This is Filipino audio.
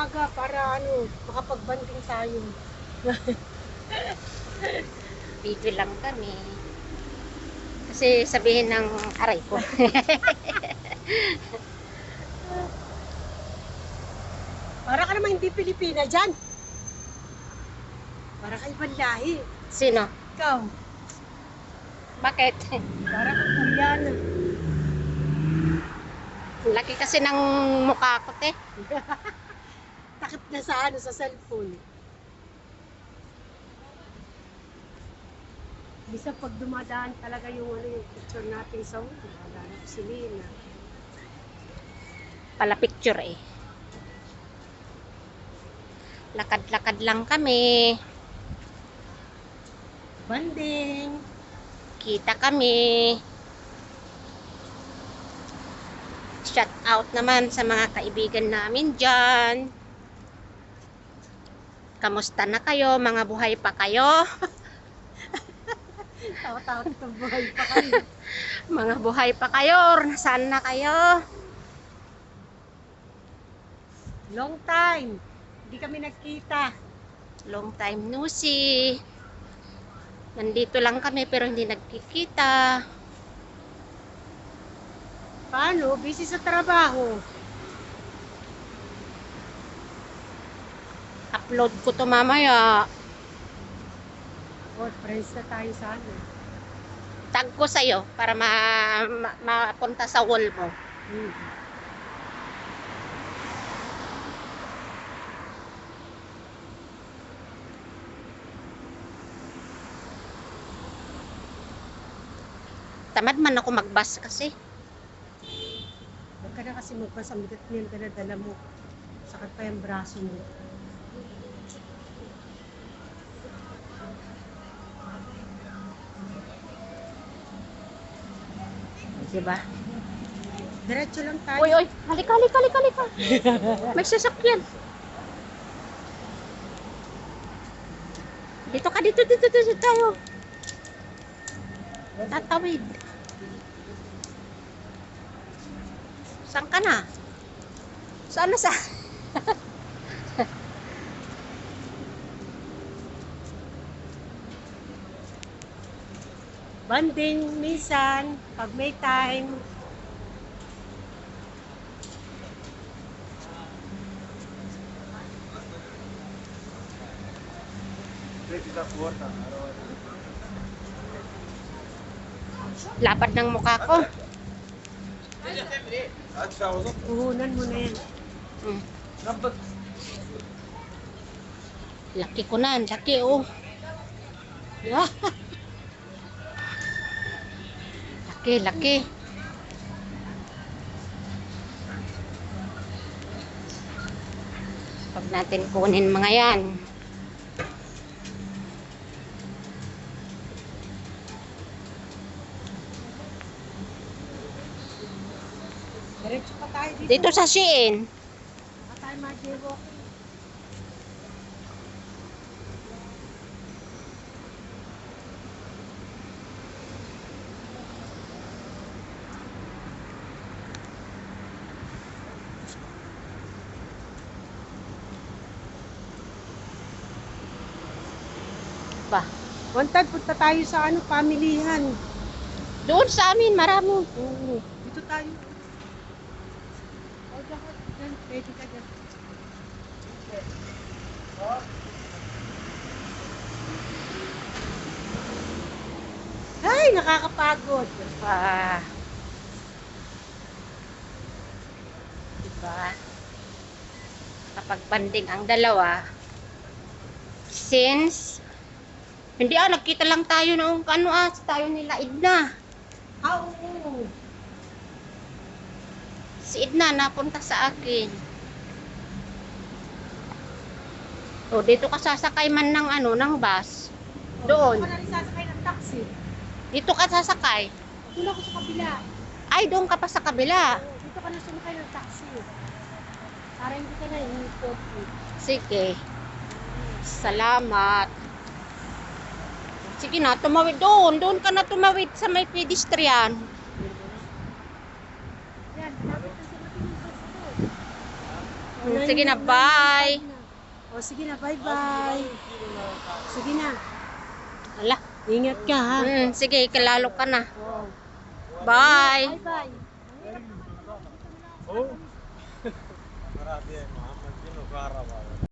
maaga para makapag-banding tayo. Video lang kami. Kasi sabihin ng aray ko. Para ka naman hindi Pilipina dyan. Para ka ibang lahi. Sino? Ikaw, Bakit? para kang Koreana. Laki kasi ng mukha ko, te. Takip na sa cellphone. Bisa pag dumadaan talaga yung picture natin sa dumadaan ko si Lina. Pala picture eh. Lakad-lakad lang kami. Banding. Kita kami. Shout out naman sa mga kaibigan namin dyan. Kamusta na kayo? Mga buhay pa kayo? Tawa-tawa itong buhay pa kayo. Mga buhay pa kayo? Nasaan na kayo? Long time. Hindi kami nagkita. Long time no see. Nandito lang kami pero hindi nagkikita. Paano? Busy sa trabaho. Upload ko to mamaya. Oh, friends na tayo sa Tag ko sa'yo para mapunta sa wall mo. Tamad man ako mag-bus kasi. Huwag ka na kasi magbasa. Ang bigat niyang dala mo. Sakit pa yung braso mo. Diba? Diretso lang tayo. Uy, uy. Halika. May sasakyan. Dito tayo. Tatawid. Saan ka na? Saan na sa? Banding minsan, pag may time. Lapad ng mukha ko. Puhunan mo na yan. Laki ko na. Laki, oh. Yeah. Laki. Pag natin kunin mga yan. Diretso pa tayo dito. Dito sa Shein. Baka tayo ma-jewo. Ba? One time, punta tayo sa pamilihan. Doon sa amin, marami. Oo. Dito tayo. O, dyan. Pwede ka dyan. Ay, nakakapagod. Diba? Kapag banding ang dalawa, since hindi nagkita lang tayo noong tayo nila Edna. Oo. Si Edna napunta sa akin. O, dito ka sasakay man ng ng bus. Doon. Dito ka na rin sasakay ng taxi. Dito ka sasakay. Doon ako sa kabila. Ay, doon ka pa sa kabila. Oo, dito ka na sumakay ng taxi. Para hindi ka na inikot. Sige. Salamat. Sige na, tumawid doon. Doon ka na tumawid sa may pedestrian. Yan, malapit na sumakay ng taxi ko. Sige na, bye. O sige na, bye-bye. Sige na. Ala. Ingat ka ha. Sige, kalalo ka na. Oo. Bye. Bye-bye. Oh. Marami yan, Muhammad bin Ukara.